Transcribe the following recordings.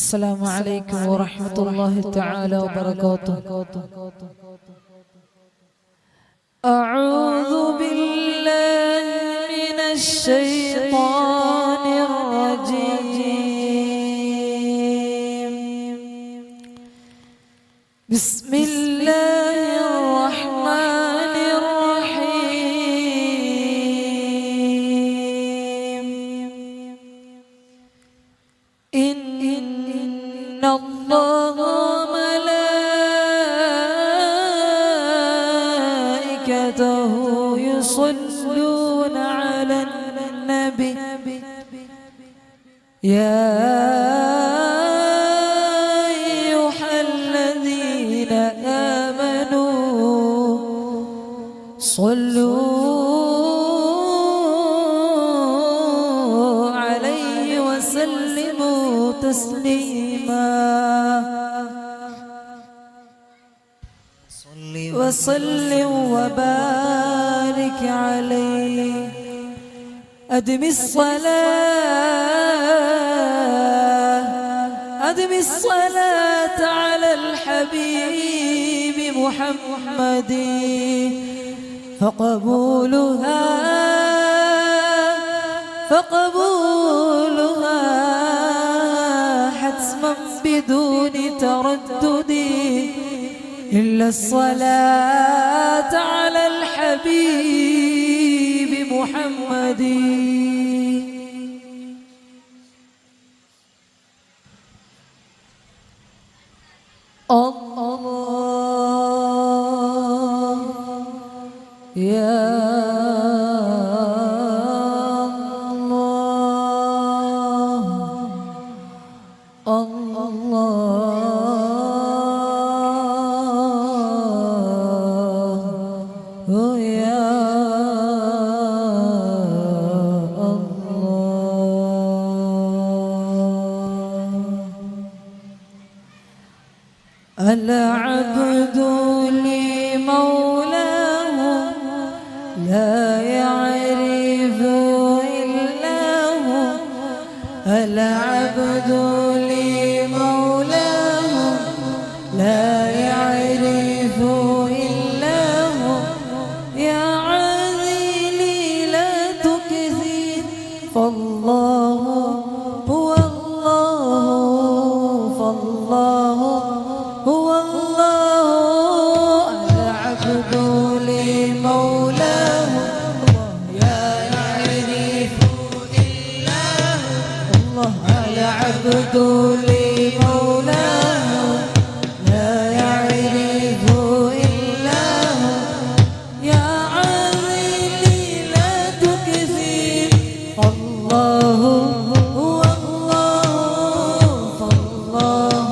السلام عليكم ورحمة الله تعالى وبركاته. أعوذ بالله من الشيطان الرجيم. بسم الله الرحمن الرحيم. إن الله وملائكته يصلون على النبي يا أيها الذين آمنوا صلوا عليه وسلموا تسليما. وسلم وبارك عليه. أدم الصلاة على الحبيب محمد فقبولها حتما بدون تردد إلا الصلاة على الحبيب محمد. الله يا العبد لمولاه لا يعرف إلا هو. العبد لمولاه لا يعرف إلا هو. يا عذلي لا تكثر فالله هو الله. فالله هو الله. العبد لمولاه لا يعرف إلا هو. العبد لمولاه لا يعرف إلا هو. يا عذلي لا تكثر فالله هو الله. فالله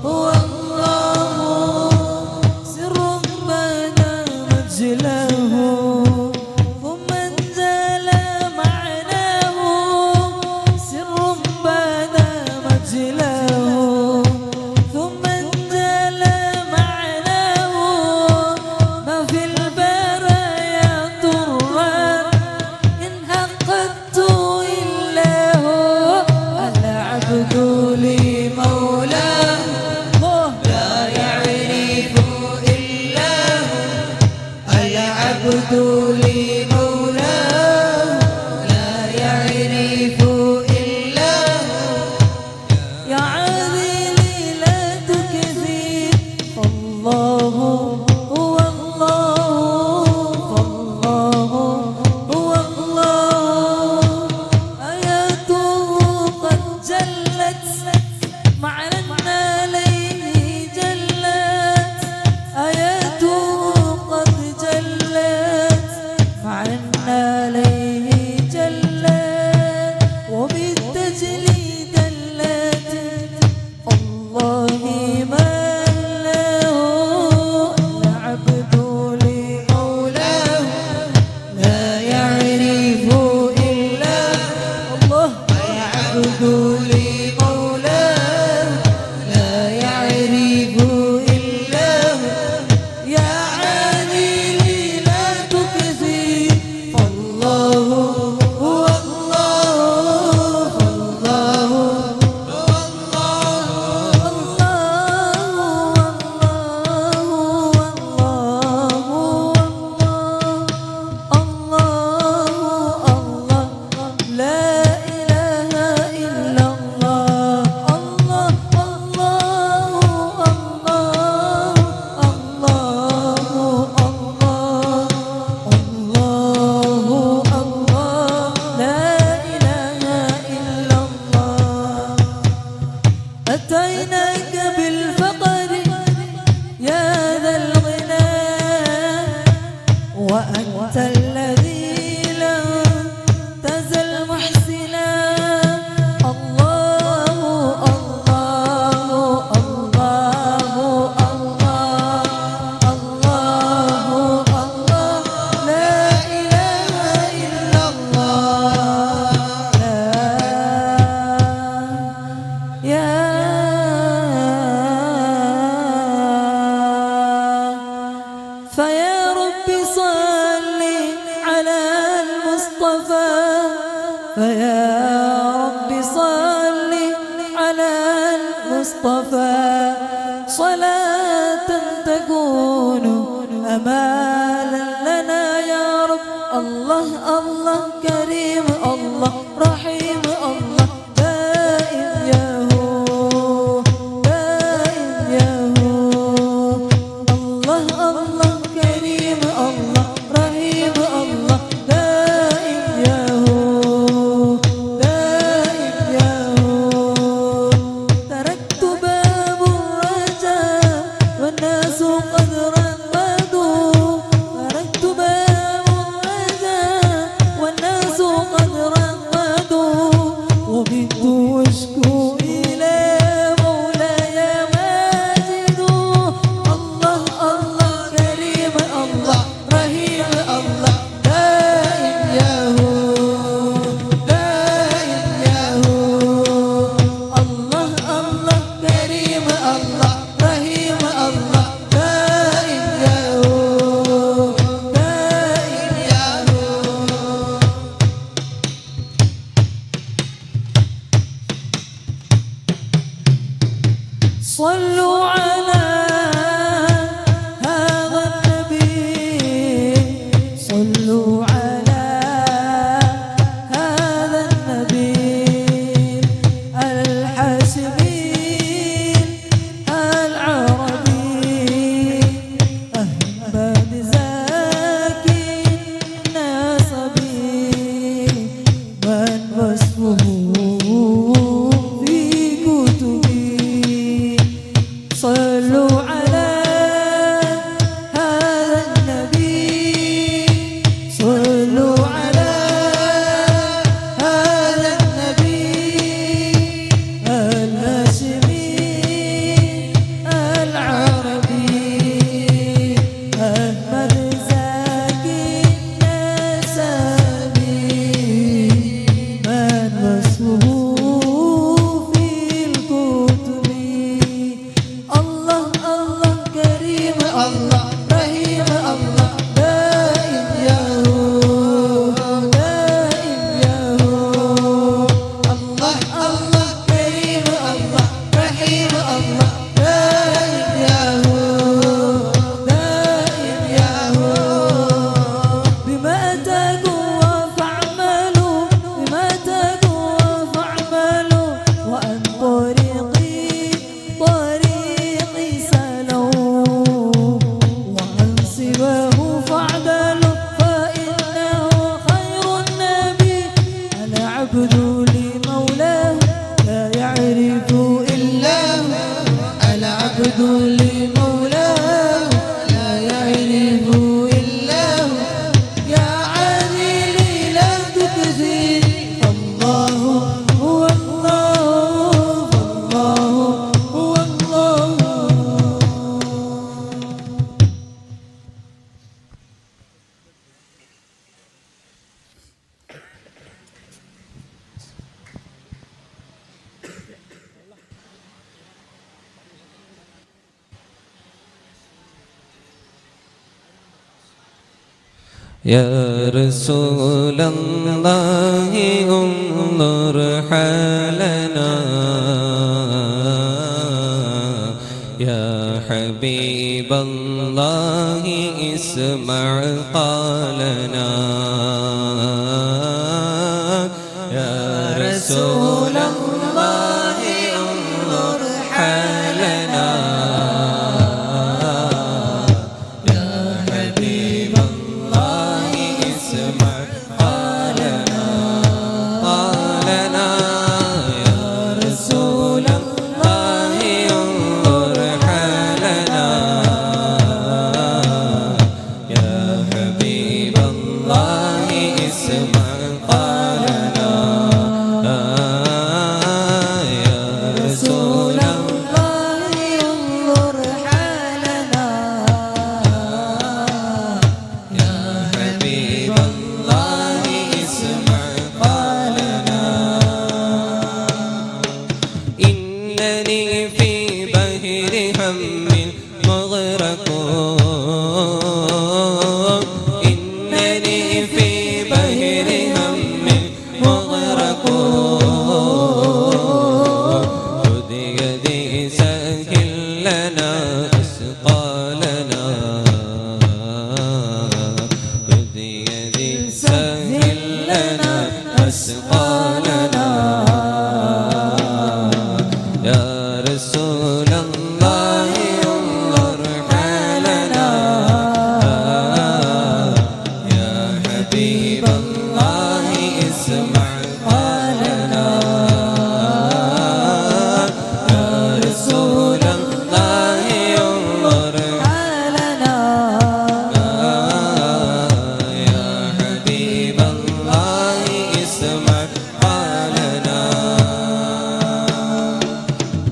هو الله. سر بدا مجله ثم انزل معناه. سر بدا مجله ثم انزل معناه. ما في البرايا ضرا إن حققت إلا هو. العبد لمولاه لا يعرف إلا هو. العبد لمولاه لا يعرف إلا هو. يا عذلي لا تكثر فالله هو الله. فالله هو الله. آياته قد جلت معنى عليه جلت. آياته قد جلت معنى عليه جلت. وبالتجلي دلت الله ما له. العبد لمولاه لا يعرف إلا الله. العبد لمولاه لا يعرف إلا هو. يا عذلي لا تكثر فالله هو الله. فالله هو الله. أتيناك بالفقر يا ذا الغنى وأنت الذي لم تزل محسنا الله الله الله الله الله الله لا إله إلا الله يا فيا رب صل على المصطفى فيا رب صل على المصطفى صلاة تكون أمالا لنا يا رب الله الله كريم الله رحيم الله دائم يا هو دائم يا هو الله الله كريم الله رحيم الله دائم يا هو دائم يا هو تركت باب الرجاء والناس قد رقدوا تركت باب الرجاء والناس قد رقدوا وبت أشكو إلى مولاي ماجد الله الله كريم الله رحيم الله دائم يا هو دائم يا هو الله الله كريم الله رحيم الله دائم يا هو دائم يا هو صلوا على هذا النبي صلوا على هذا النبي الحاشمي العربي أحمد زكي الناصبي من وصفه في كتبي صلوا على هذا النبي صلوا على هذا النبي الهاشمي العربي أحمد زكي النسبي من وصفه في الكتب الله الله كريم الله رحيم الله دائم يا هو دائم يا هو الله الله كريم الله رحيم الله دائم يا هو دائم يا هو بما تقوى فاعملوا بما تقوى فاعملوا وأن طريقي سلوا وعن سواه فاعدلوا فإنه خير النبي العبد لمولاه لا يعرف إلا هو العبد لمولاه لا يعرف إلا هو يا عديلي لا تكثر الله هو الله فالله هو الله يا رسول الله انظر حالنا يا حبيب الله اسمع قالنا يا رسول الله انظر حالنا قالنا يا رسول الله إنني في بحر هم مغرق إنني في بحر هم مغرق خذ يدي سهل لنا أثقالنا خذ يدي سهل لنا أثقالنا يا رسول الله انظر حالنا يا حبيب الله اسمع قالنا يا رسول الله انظر حالنا يا حبيب الله اسمع قالنا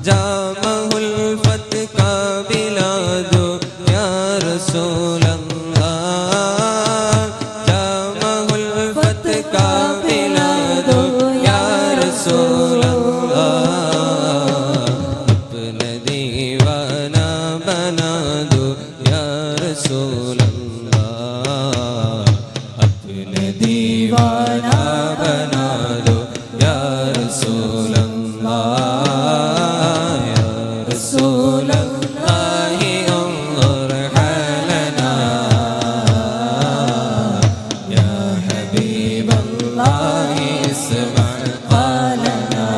جامه الفتك بلاد يا رسول الله جامه الفتك بلاد يا رسول الله अपने दीवाना बना दो या रसूल अल्लाह अपने दीवाना बना दो या रसूल अल्लाह या रसूल अल्लाह انظر حالنا يا حبيب الله اسمع قالنا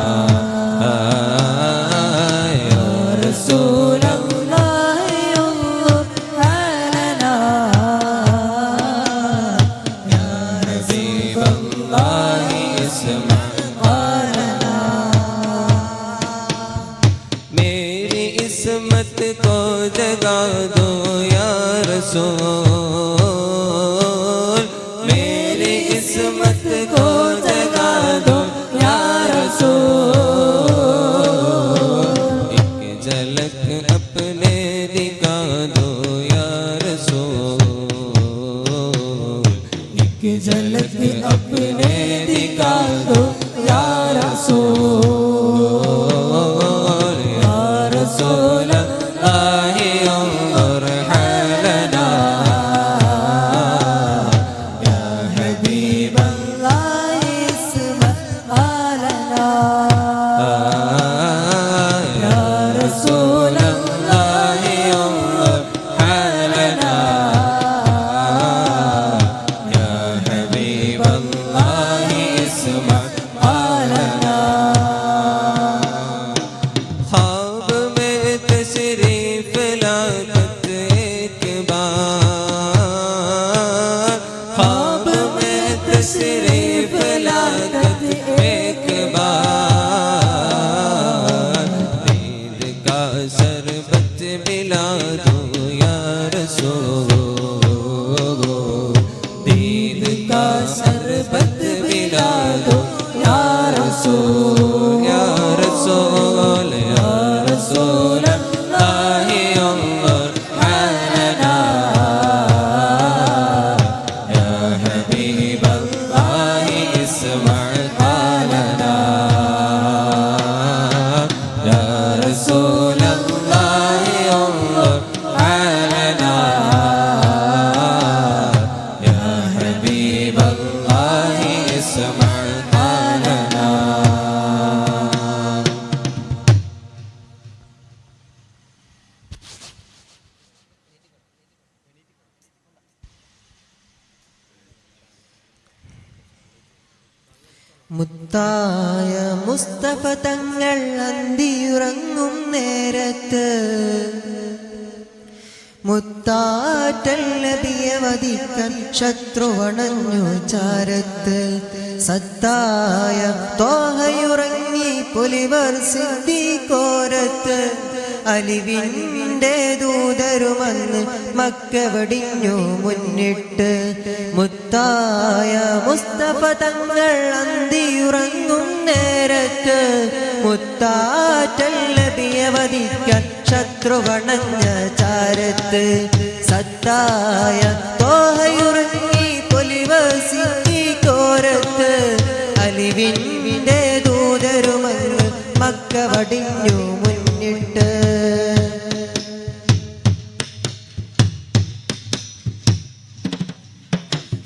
يا رسول الله انظر حالنا يا حبيب الله اسمع قالنا मेरी इसमत को जगा दो या रसूल मेरी इसमत को जगा दो या रसूल एक झलक अपने दिखा दो या रसूल एक झलक अपने दिखा दो या रसूल या रसूल अल्लाह انظر حالنا يا حبيب الله اسمع قالنا يا رسول الله انظر حالنا يا حبيب الله اسمع قالنا ख्वाब में तशरीफ लाकत एक बार ख्वाब में तशरीफ लाकत एक बार दीद का शरबत पिला दो या रसूल दीद का शरबत पिला दो या रसूल या रसूल या रसूल अल्लाह انظر حالنا يا حبيب الله اسمع قالنا يا رسول الله انظر حالنا يا حبيب الله اسمع قالنا മുത്തായ മുസ്തഫ തങ്ങൾ അന്തിയുറങ്ങും നേരത്ത് മുത്താറ്റൽ നബിയെ വധിക്കാൻ ശത്രുവണഞ്ഞു ചാരത്ത് സത്തായ തോഹയുറങ്ങി പുലിവർ സിദ്ദീഖോരത്ത് അലിവിൻ്റെ ദൂതരുമന്ന് മക്ക വെടിഞ്ഞു മുന്നിട്ട് മുത്തായ മുസ്തഫ തങ്ങൾ അന്തിയുറങ്ങും നേരത്ത് മുത്താറ്റൽ നബിയെ വധിക്കാൻ ശത്രുവണഞ്ഞ ചാരത്ത് സത്തായ തോഹയുറങ്ങി പൊലിവർ സിദ്ദീഖോരത്ത് അലിവിൻ്റെ ദൂതരുമന്ന് മക്ക വെടിഞ്ഞു മുന്നിട്ട് മുന്നിട്ട്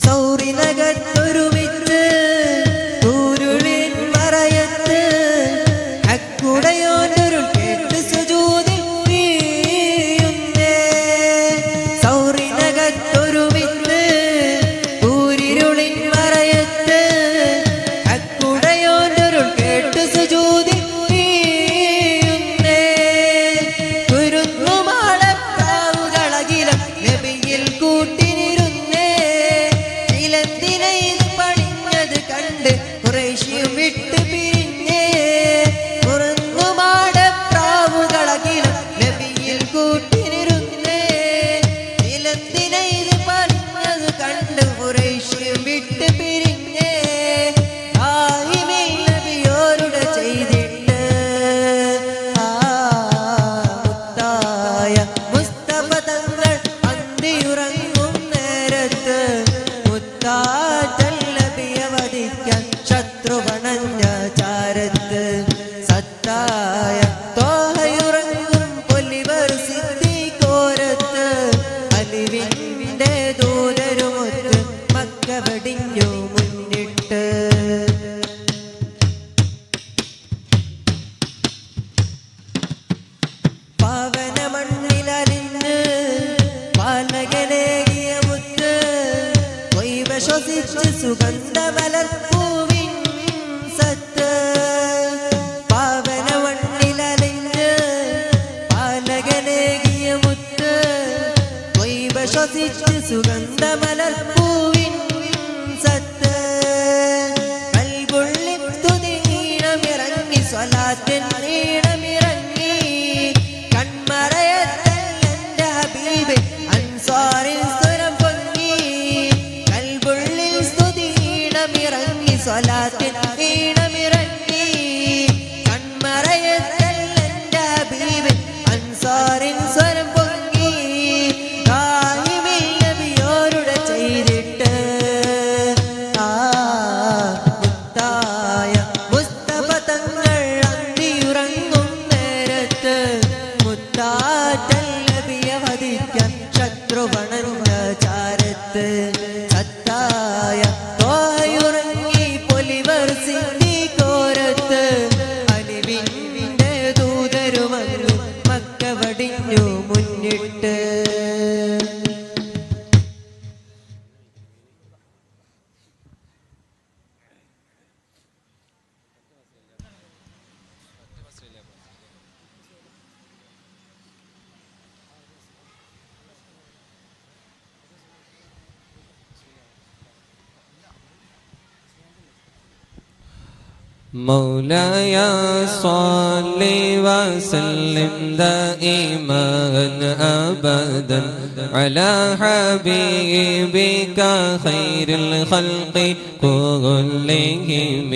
സൗറിനകത്തൊരുമിച്ച് തൂരുളിൻ മറയത്ത് ഹക്കുടയോനൊരു കേട്ട് സുജൂദിൽ വീഴുന്നേ. സൗറിനകത്തൊരുമിച്ച് തൂരിരുളിൻ മറയത്ത് ഹക്കുടയോനൊരു കേട്ട് സുജൂദിൽ വീഴുന്നേ. കുരുന്നുമാളപ്രാവുകളകിലും നബിയിൽ കൂട്ടിനിരുന്നേ. പണിഞ്ഞത് കണ്ട് ഖുറൈശിയും വിട്ട് പിരിഞ്ഞേ. കുറുന്നുമാടപ്രാവുകളകിലും നബിയിൽ കൂട്ടിനിരുന്നേ. ചിലന്തിനെയ്ത് പണിഞ്ഞത് കണ്ട് ഖുറൈശിയും വിട്ട് പിരിഞ്ഞേ. ആയിമിൽ നബിയോരുടെ ചെയ്തിട്ട് മുത്തായ മുസ്തഫ തങ്ങൾ അന്തിയുറങ്ങും നേരത്ത് വധിക്കാൻ ശത്രുവണഞ്ഞ ചാരത്ത് സത്തായ തോഹയുറങ്ങും പൊലിവർ സിദ്ദീഖോരത്ത് അലിവിന്റെ ദൂതരുമൊത്ത് മക്ക വെടിഞ്ഞു മുന്നിട്ട്. പാവന മണ്ണിലലിഞ്ഞ് പാലകനേകിയ മുത്ത് ശ്വസിച്ച് സുഗന്ധമലർപ്പൂവിൻ സത്ത്. പാവന മണ്ണിലലിഞ്ഞ് പാലകനേകിയ മുത്ത് ശ്വസിച്ച് സുഗന്ധമലർപ്പൂവിൻ സത്ത്. കൽബുള്ളിൽ തുതിനീണമിറങ്ങി സ്വലാത്തിൻ നീണമിറങ്ങി. കൺമറയത്തൽ എൻ്റെ ഹബീബ് അൻസാറിൽ സ്വരം പൊങ്ങി. സ്വലാത്തിൻ ഈണമിറങ്ങി. കൺമറയത്തൽ എൻ്റെ ഹബീബ് അൻസാറിൻ സ്വരം പൊങ്ങി. നബിയോരുടെ ചെയ്തിട്ട് മുത്തായ മുസ്തഫ തങ്ങൾ അന്തിയുറങ്ങും നേരത്ത് മുത്താറ്റൽ നബിയെ വധിക്കാൻ ശത്രുവണഞ്ഞ ചാരത്ത് സത്തായ സിദ്ദീഖോരത്ത് അലിവിന്റെ ദൂതരുമന്നു മക്ക വടിഞ്ഞു മുന്നിട്ട്. مولاي صل وسلم دائما أبدا على حبيبك خير الخلق كلهم.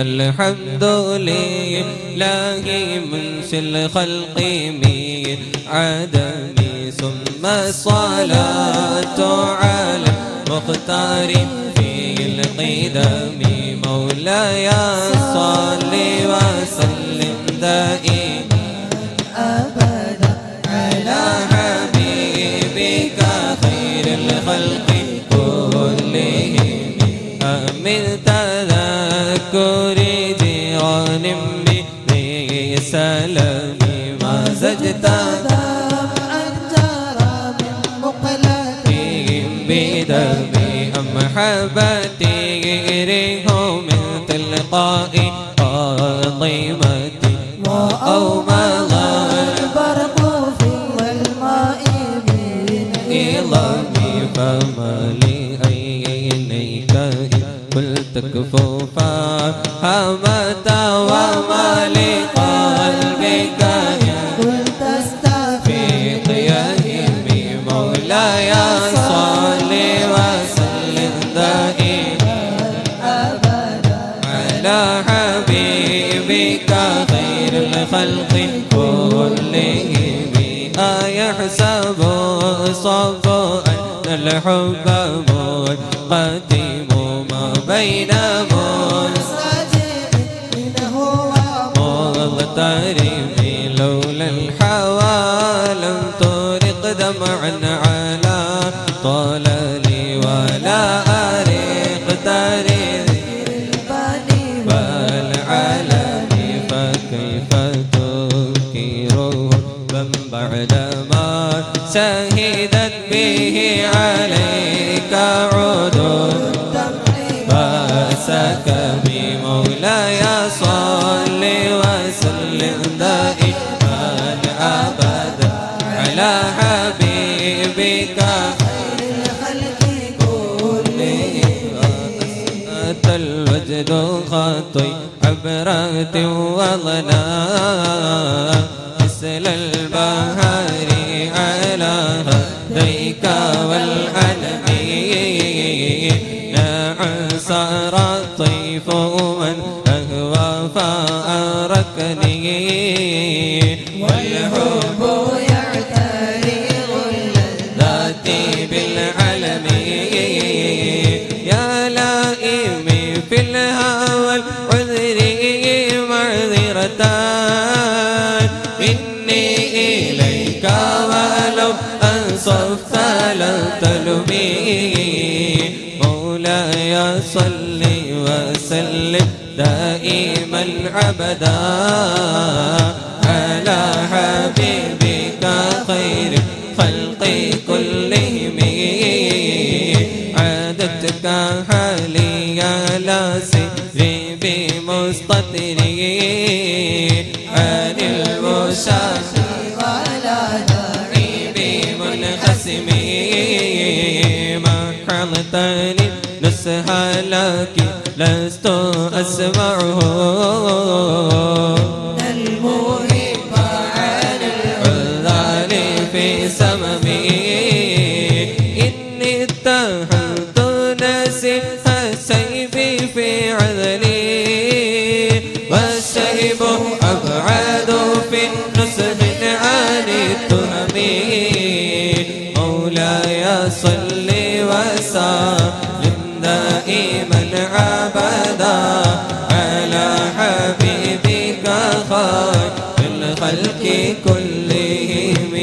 الحمد لله منشئ الخلق من عدم ثم الصلاة على المختار في القدم. مولاي صل وسلم دائما أبدا على حبيبك خير الخلق كلهم. أمن تذكر جيران بسلام ما زجت دمعا جرى من مقلتهم بدم. أم حبتي من تلقاء قاطمة وأومض البرق في الماء من إظامي. فما لي عينيك قلت كفوفا همت وما لقلبك قلت استفيق يهمي. مولاي صل وسلم دائما على حبيبك خير الخلق كلهم. أيحسب الصف أن الحب منقدم ما بين منسجم منه ومغترم لولا الحوالم طرق دمعا على طلالي ولا أريق تاريخ والعالمي فكيف تنكره من بعدما شهدت به عليك عدود فأساك بمولاي صل وسلم دائما أبدا على حبيبك خير الخلق كلهم أتى الوجد خطي عبرات وظنا مثل البحر على هديك والعلم صار الطيف من أهوى فأركني والحب يعترض اللذات بالعلم يا لائمي في الهوى العذري معذرتان إني إليك ولو أنصفت لن تلومي مولاي صل وسلم دائما عبدا على حبيبك خير خلق كلهم عادتك حالي لا سري بمستطري عن المشاة ولا داعي بمنقسمي ما حلتني نصها لك لست أسمعه المهيب عن العذال في سممي إني اتهمت نسي السيف في عذلي والسيف أبعد في نسخ عن التهم مولاي صل وسلم دائما عبدا على حبيبك خير الخلق كلهم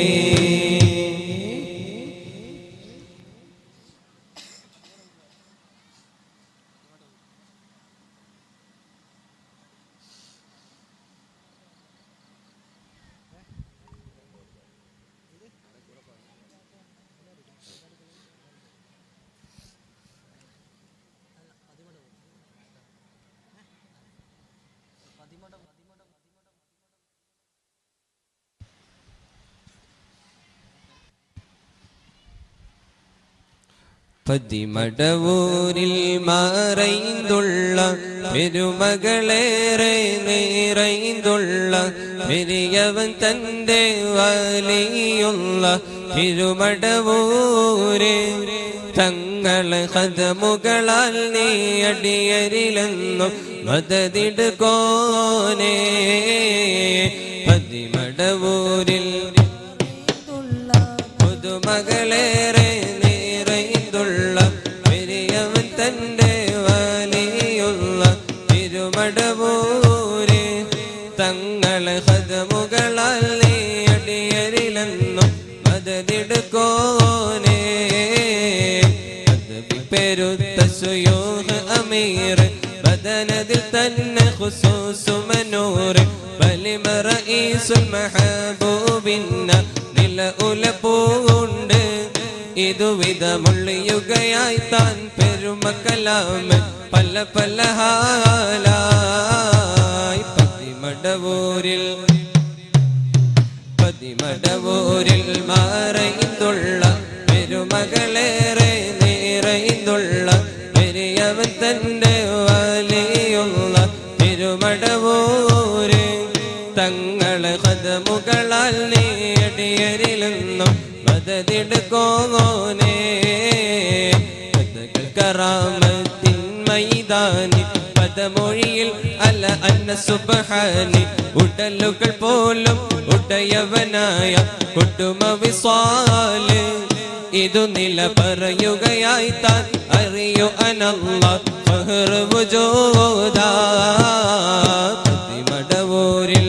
പതിമടവൂരിൽ മറൈന്തുള്ള പെരുമകളേറെ നിറൈന്തുള്ള പെരിയവൻ തൻ്റെ വലിയുള്ള തിരുമടവൂര് തങ്ങളെ ഖദമുകളാൽ നീ അടിയരിലെന്നും മദദിടുകോനേ പതിമടവൂരിൽ പുതുമകളേറെ പെരിയവൻ തൻ്റെ വലിയുള്ള തിരുമടവൂര് തങ്ങളെ ഖദമുകളാൽ നീ അടിയരിലെന്നും മദദിടുകോനേ പെരുത്ത സുയൂഹ് അമീർ ബദനതിൽ തന്നെ ഖുസൂസു മനൂർ വലിമ റഈസുൽ മഹബൂബിന്ന നില ഉലപ്പൂണ്ട് ഇതുവിധമുള്ളിയുകയായി താൻ പെരുമക്കലാം പല പല ഹാലായി പതിമടവൂരിൽ മറൈന്തുള്ള പെരുമകളേറെ നിറൈന്തുള്ള പെരിയവൻ തൻ്റെ വലിയുള്ള തിരുമടവൂര് തങ്ങളെ ഖദമുകളാൽ നീ അടിയരിലെന്നും മദദിടുകോനേ കറാമത്തിൻ മൈതാനി പദമൊഴിയിൽ അല അന്ന സുബ്ഹാനി ഉടലുകൾ പോലും ഉടയവനായ കുടുംബ വിസ്വാല് ഇതു നില പറയുകയായി താൻ അറിയൂ അനല്ലാഹ് ഫഹ്ർ വുജൂദാ പതിമടവൂരിൽ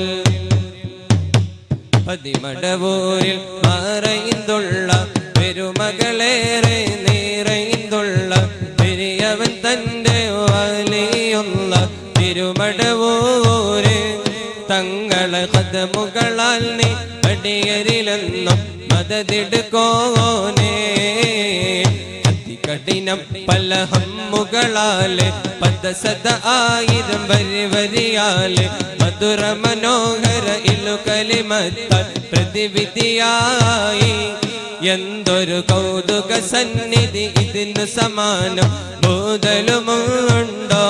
പതിമടവൂരിൽ മറയുന്നുള്ള പെരുമകളേറെ നിറയുന്നുള്ള പെരിയവൻ തൻ്റെ വലിയുള്ള തിരുമടവൂര് തങ്ങളെ കദമുകളാൽ നീ അടിയരിലെന്നും മദതെടുക്കോനേ കഠിനം പല ഹമ്മുകളാല് പദസത ആയിരം വരിയാല് മധുര മനോഹര ഇലു കലിമത്താൽ പ്രതിവിധിയായി എന്തൊരു കൗതുക സന്നിധി ഇതിനു സമാനം ബോധലുമുണ്ടോ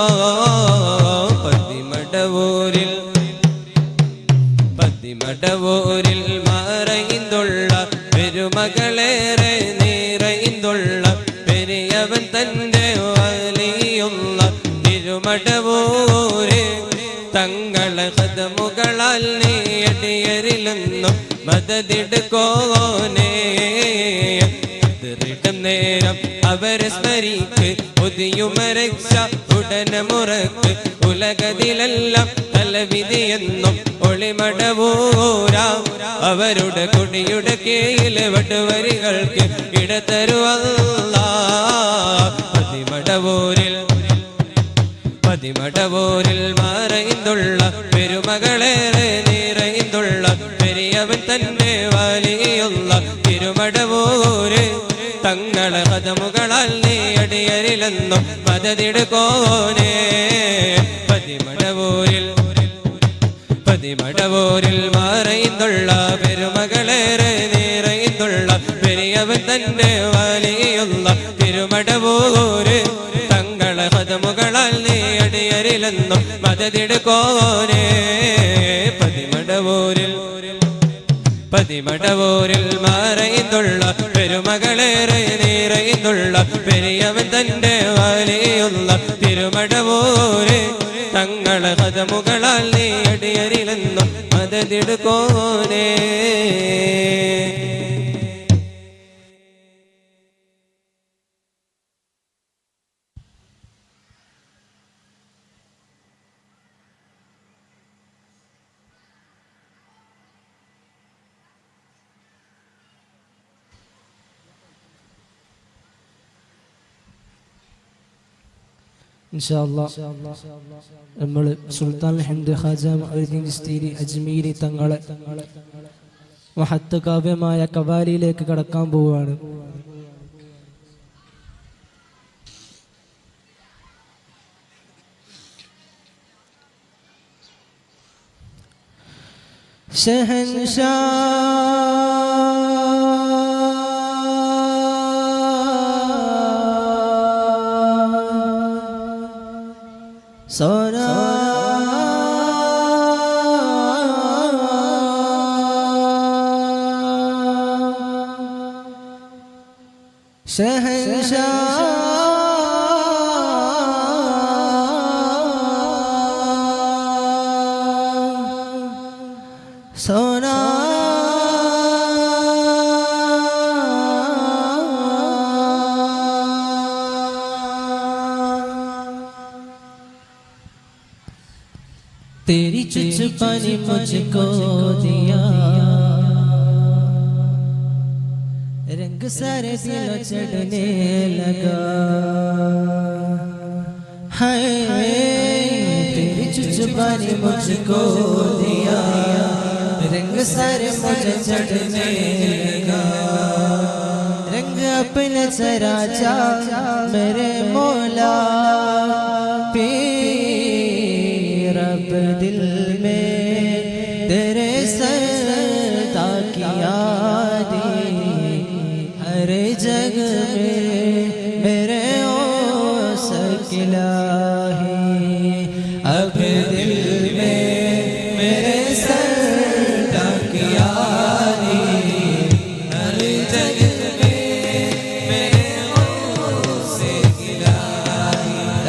പതിമടവൂരിൽ മറയുന്നുള്ള പെരുമകളേറെ നിറയുന്നുള്ള പെരിയവൻ തൻ്റെ വലിയുള്ള തിരുമടവൂര് തങ്ങളെ കദമുകളാൽ നീ അടിയരിലെന്നും മദതെടുക്കോനേ നേരം അവരെ സ്മരിക്ക് ഒതിയുമ രക്ഷ ഉടനെ മുറക്ക് ഉലകതിലെല്ലാം തലവിധിയെന്നും ഒളിമടവൂരാ അവരുടെ കൊടിയുടെ കീഴിലെ വടുവരികൾക്ക് ഇടതരുവല്ലാ പതിമടവൂരിൽ മറയുന്നുള്ള പെരുമകളേറെ നിറയുന്നുള്ള പെരിയവൻ തന്നെ വലിയുള്ള തിരുമടവൂര് തങ്ങളെ കദമുകളാൽ നീ അടിയരിലെന്നും മദതെടുക്കോനേ പതിമടവൂരിൽ മറയുന്നുള്ള പെരുമകളേറെ നിറയുന്നുള്ള പെരിയവൻ തന്നെ വലിയുള്ള തിരുമടവൂര് തങ്ങളെ കദമുകളാൽ നീ അടിയരിലെന്നും മദതെടുക്കോനേ പതിമടവൂരിൽ മറയുന്നുള്ള പെരുമകളേറെ നിറയുന്നുള്ള പെരിയവൻ തൻ്റെ വലിയുള്ള തിരുമടവൂര് തങ്ങളെ കദമുകളാൽ നീ അടിയരിലെന്നും മദതെടുക്കോനേ നമ്മൾ സുൽത്താൻ ഹംദ് ഖാജ മഅ്ദീൻ ചിസ്തി അജ്മീരി തങ്ങളെ മഹത്ത് കാവ്യമായ കവാലിയിലേക്ക് കടക്കാൻ പോവുകയാണ്. सोना शहंशाह सोना तेरी चुचपा ने मुझको दिया रंग सारे दिल चढ़ने लगा है तेरी चुचपा ने मुझको दिया रंग सारे मुझे चढ़ने लगा रंग अपने सराचा मेरे मौला रब दिल में तेरे सरता की यादें हर जग में मेरे ओ सकिला है अब दिल में मेरे सरता की यादें हर जग में मेरे ओ सकिला है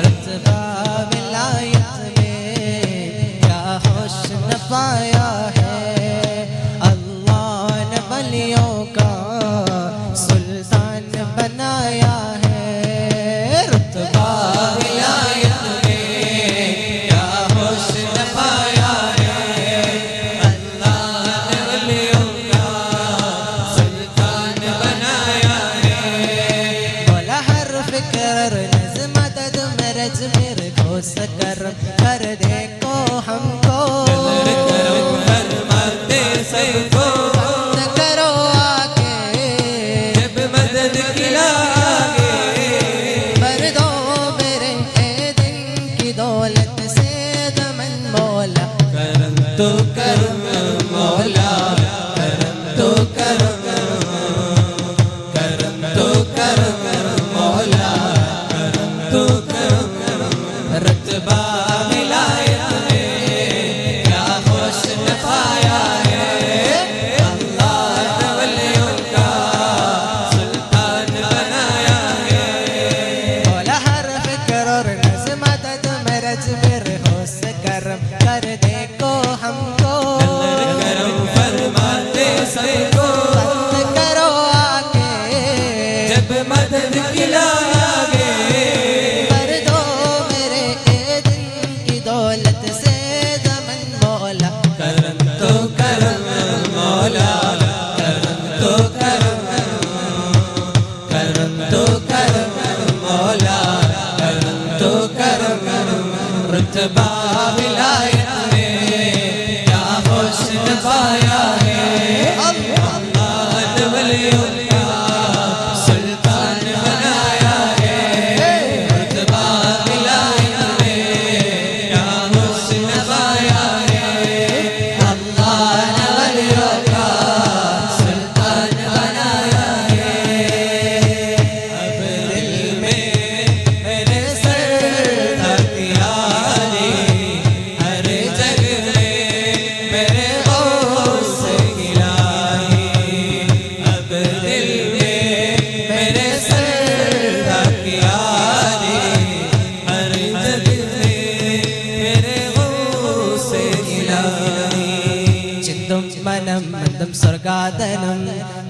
ചിന്തും മനം മന്ദം സ്വർഗാതനം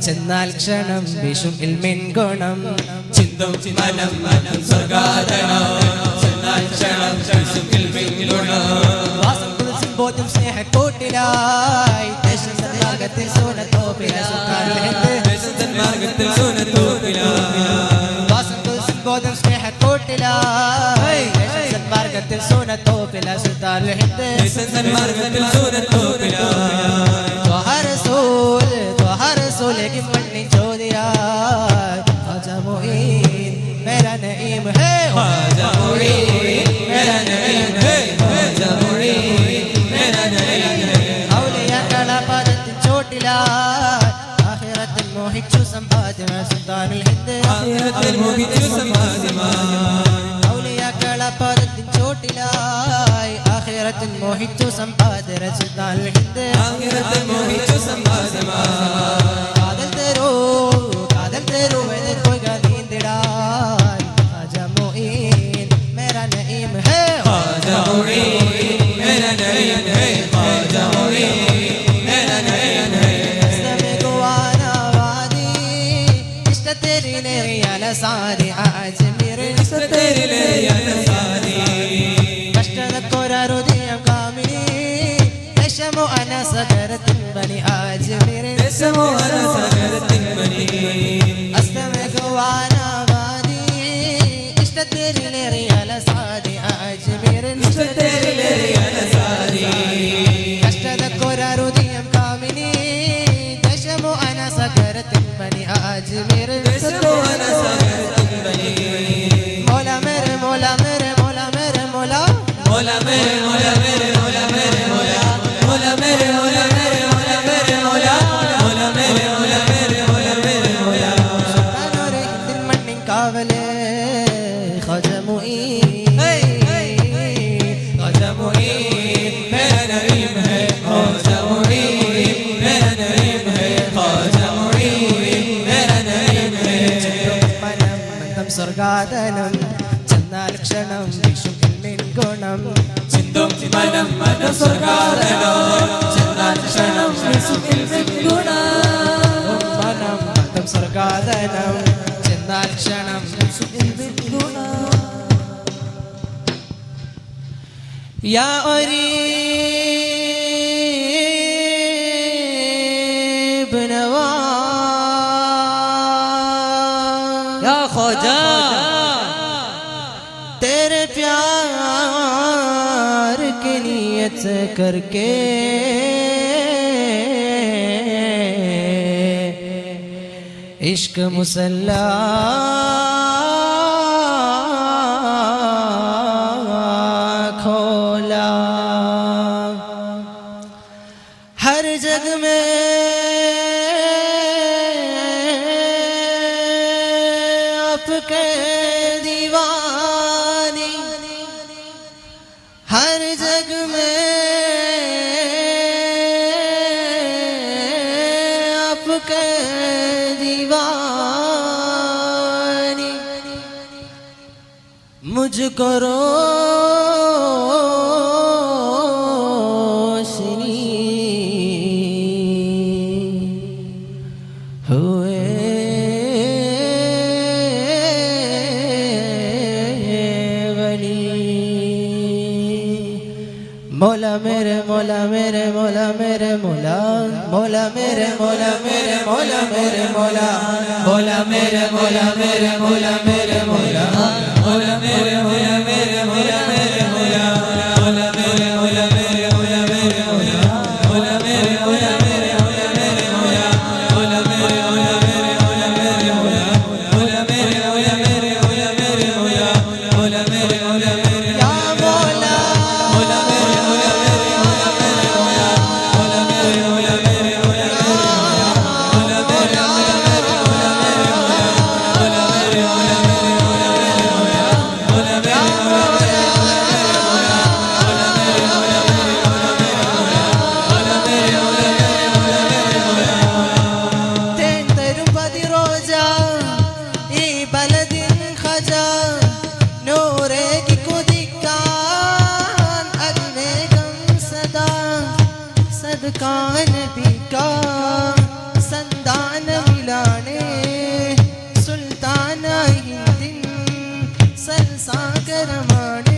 ചെന്നാൽ ക്ഷണം വിഷും ഇൽമിൻ ഗുണം ചിന്തും മനം മനം സ്വർഗാതനം ചെന്നാൽ ക്ഷണം വിഷും ഇൽമിൻ ഗുണം വാസം കുൽസിൻ ബോധം സ്നേഹക്കൂട്ടിലായി ദേശസന്മാർഗത്തിൽ സൂനത്തോപ്പില ദേശസന്മാർഗത്തിൽ സൂനത്തോപ്പില വാസം കുൽസിൻ ബോധം സ്നേഹക്കൂട്ടിലായി ദേശസന്മാർഗത്തിൽ സൂനത്തോപ്പില സുൽത്താനുൽ ഹിന്ദ് ദേശസന്മാർഗത്തിൽ സൂനത്തോപ്പില ത്വഹ റസൂൽ की मन्नी ചോദിയാൽ ഖാജ മുഈൻ മേരാ നഈം ഹേ ഖാജ മുഈൻ മേരാ നഈം ഹേ ഖാജ മുഈൻ മേരാ നഈം ഹേ ഔലിയാക്കള പദത്തിൽ ചോട്ടിലായി ആഖിറത്തിൽ മോഹിച്ചു സമ്പാദ്യമ സുൽത്താനുൽ ഹിന്ദ് ആഖിറത്തിൽ മോഹിച്ചു സമ്പാദ്യമ ഔലിയാക്കള പദത്തിൽ ചോട്ടിലായി ആഖിറത്തിൽ മോഹിച്ചു സമ്പാദ്യ സുൽത്താനുൽ ഹിന്ദ് ആഖിറത്തിൽ മോഹിച്ചു സമ്പാദ്യമ കാതൽ തെരു വെതിർ കൊയ്ക നീന്തിടാൻ ഖാജ മുഈൻ മേരാ നഈം ഹേ ഖാജ മുഈൻ മേരാ നഈം ഹേ ഖാജ മുഈൻ മേരാ നഈം ഹേ സമഗവാനാ വാദി ഇഷ്ത തെരി നെറിയല സാരി അജ്മീർ ഇഷ്ത തെരി നെറിയല സാരി കഷ്ടത കൊരരുദിയം കാമിനി നശമു അനസകരത്തിൻ ബനി അജ്മീർ നശമു അനസകരത്തിൻ ബനി അസ്തമഗവാനാ വാദി ഇഷ്ത തെരി നെറിയല സാരി അജ്മീർ ഇഷ്ത തെരി നെറിയല സാരി കഷ്ടത കൊരരുദിയം കാമിനി നശമു അനസകരത്തിൻ ബനി അജ്മീർ നശമു അനസകരത്തിൻ ബനി മോല മേരെ മോല മേരെ മോല മേരെ മോല മോല മേരെ മോല മേരെ മോല മേരെ മോല മോല മേരെ മോല മേരെ മോല മേരെ മോല മോല മേരെ മോല മേരെ മോല മേരെ മോല സുൽത്താനോരെ ഹിന്ദിൻ മണ്ണിൻ കാവലേ ഖാജ മുഈൻ ഖാജ മുഈൻ മേരാ നഈം ഹേ ഖാജ മുഈൻ മേരാ നഈം ഹേ ഖാജ മുഈൻ മേരാ നഈം ഹേ മനം മന്ദം സ്വർഗാതനം ചെന്നാൽ ക്ഷണം വിഷും ഇൽമിൻ ഗുണം ചിന്തും മനം മനം സ്വർഗാതനം ചെന്നാൽ ക്ഷണം വിഷും ഇൽമിൻ ഗുണം മനം മന്ദം സ്വർഗാതനം ചെന്നാൽ ക്ഷണം വിഷും ഇൽമിൻ ഗുണം യാ ഒരീബ് നവാ या ख्वाजा तेरे प्यार की नियत करके इश्क मुसल्ला खोला हर जग में आपके दीवानी हर जग में आपके दीवानी मुझको रोशनी हुए वली मौला मेरे मौला मेरे मौला मेरे मौला मौला मेरे मौला मेरे मौला मेरे मौला मौला मेरे मौला मेरे मौला मेरे मौला मोला मेरे मोला मेरे मोला मेरे मोला मोला मेरे मोला मेरे मोला मेरे मोला मोला मेरे मोला मेरे मोला मेरे मोला मोला मेरे मोला मेरे मोला मेरे मोला मोला मेरे मोला मेरे मोला मेरे मोला मोला मेरे मोला मेरे या मौला मोला मेरे मोला मेरे मोला मेरे मोला मोला मेरे मोला मेरे मोला मेरे मोला मोला मेरे मोला मेरे मोला मेरे मोला मोला मेरे मोला मेरे നബിക്കാ സന്താനമിലാണേ സുൽത്താനായിൻ സൽസാഗരമാണ്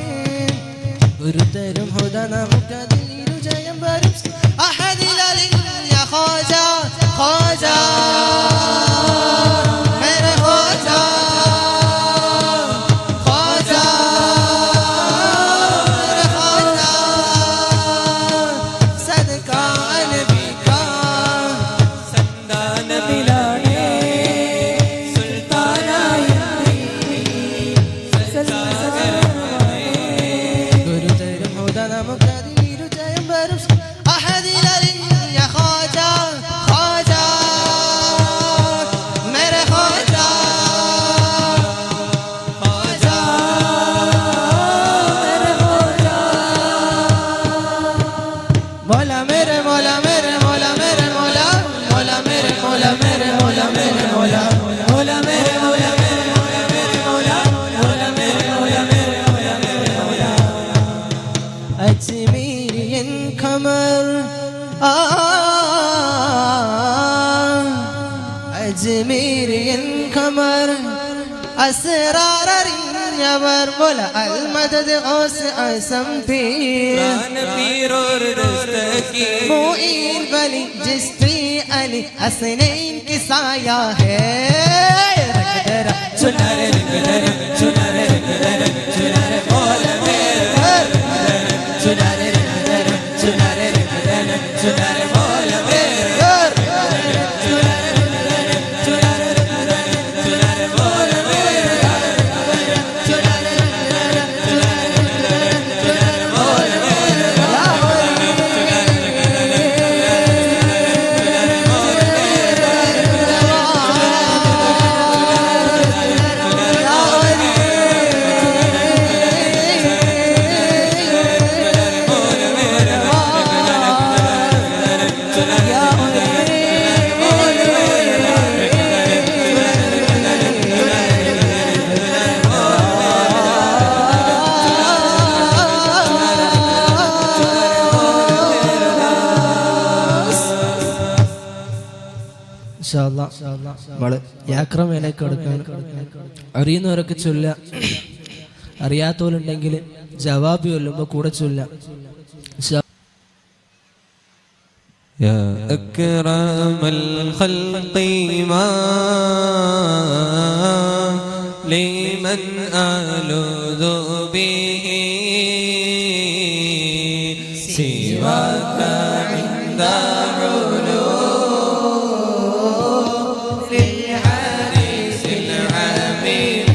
ഗുരുതരും ഹുദ നമുക്കതിൽ ജയം വരും അഹദിലലിൻ യാ ഖാജ ഖാജ മേരെ ഖാജ ഖാജ മേരെ ഖാജ സദകാ നബിക്കാ സന്താനമിലാണേ സുൽത്താനായി സൽസാഗരമാണ് ഗുരുതരും ഹുദ നമുക്കതിൽ ജയം വരും അഹദിലലിൻ യാ ഖാജ ഖാജ മേരെ ഖാജ ഖാജ മേരെ ഖാജ മൗല മേരെ മൗല മേരെ മൗല മേരെ മൗല മൗല മേരെ മൗല മേരെ മൗല മേരെ മൗല മൗല മേരെ മൗല മേരെ മൗല മൗല മേരെ മൗല മേരെ മൗല അജ്മീരിയൻ ഖമർ അജ്മീരിയൻ ഖമർ അസ്റാർ അറിഞ്ഞവർ മൗല അൽ മദദ് ഔസ് അസം പീർ പീർ और दस्तगीर मुईन वली जिस्ती अली हसनैन की साया है रंगदरा चुनर रंगदर चुनर रंगदर चुनर मौला मेरे चुनर रंगदर चुनर रंगदर चुनर मौला मेरे चुनर रंगदर चुनर रंगदर चुनर मौला मेरे चुनर रंगदर चुनर रंगदर चुनर मौला मेरे യാക്രമേലേക്ക് എടുക്കാൻ അറിയുന്നവരൊക്കെ ചൊല്ല അറിയാത്തവരുണ്ടെങ്കിൽ ജവാബ് ചൊല്ലുമ്പോ കൂടെ ചൊല്ല يا أكرم الخلق ما لمن ألوذ به سواك عند علوم للحديث العميم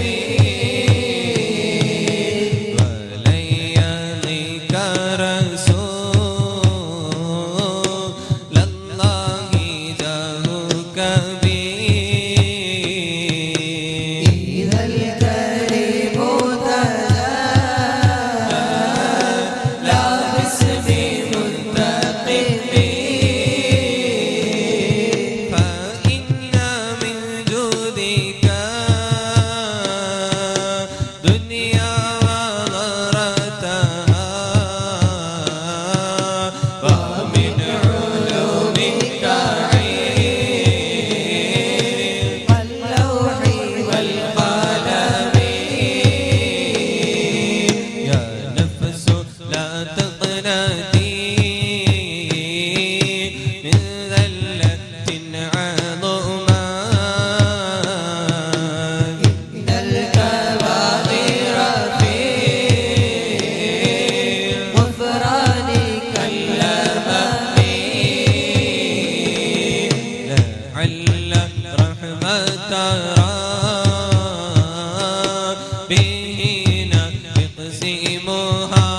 ولن يليك رسول الله جاهك به إذا الكريم لا باسم منتقم فإن من جودك دنيا وضرتها ومن علومك علم اللوح والقلم يا نفس لا تقنطي من ذلة عظما إن الكبائر في غفرانك اللمم لعل رحمة ربنا يقسمها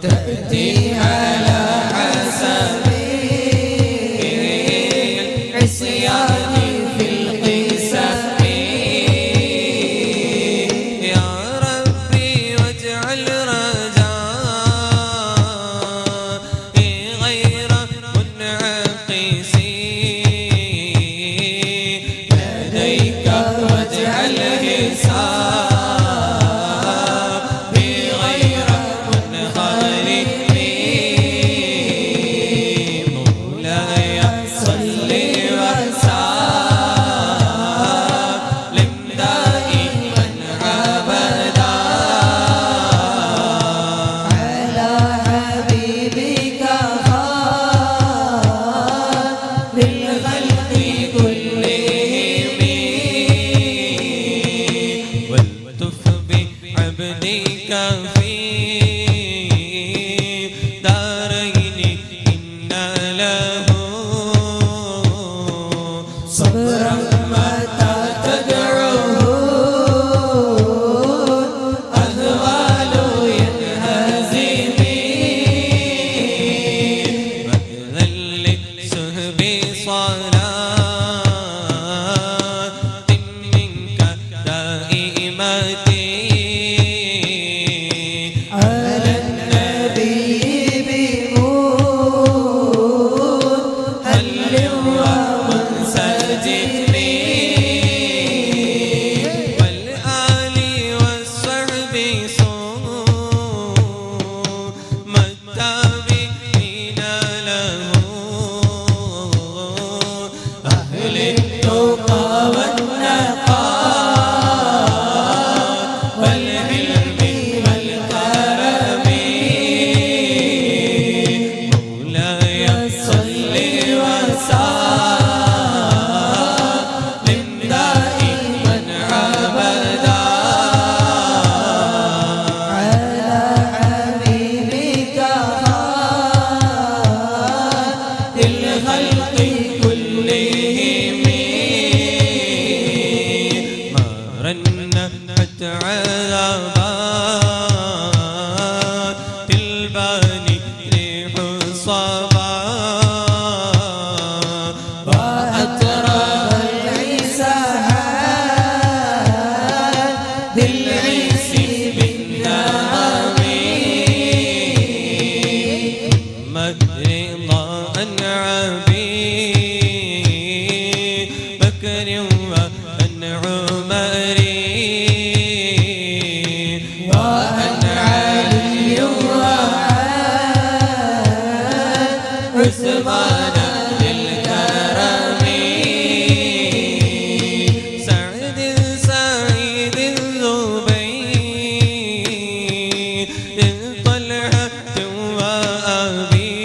تأتي على حسب العصيان في القسم يا ربي واجعل رجائي غير منعكس له صبرا متى تدعوه أهوال ينهزمي بذل سهب صلاة منك دائمتي على النبي بمهل ومنسجمي والآل والصحب صوم التابعين له أهل التقى والنقاء والعلم والكرم مولاي صل وسلم دائما أبدا على حبيبك خير الخلق كلهم ما رنت عذابات الباني ريح الصبا وأترى العيسى بالعيس بالنعم رضا عن عبي بكر وعن عمر وعن علي وعن عثمان بالكرم سعد سعيد الزبير طلحة وأبي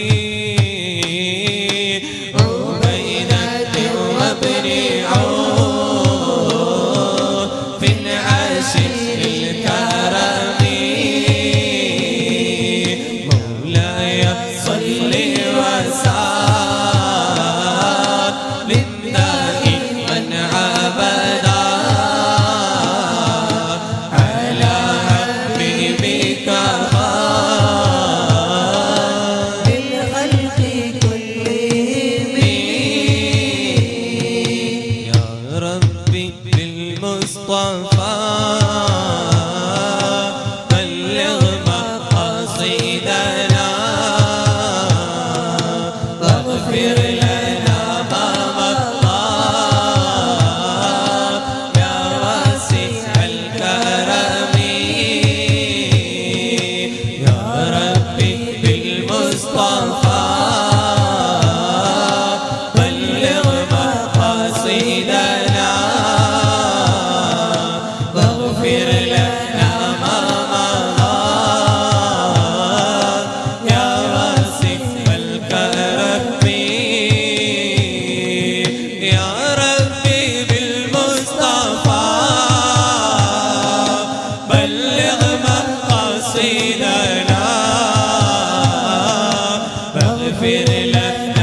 عبيدة وابن عوف عاشق الكرم مولاي صل وسلم دائما أبدا على حبيبك خير الخلق كلهم يا ربي بالمصطفى بلغ مقاصدنا واغفر لنا ما مضى يا واسع الكرم يا ربي بالمصطفى بلغ مقاصدنا واغفر لنا ما مضى يا واسع الكرم يا ربي بالمصطفى بلغ مقاصدنا واغفر لنا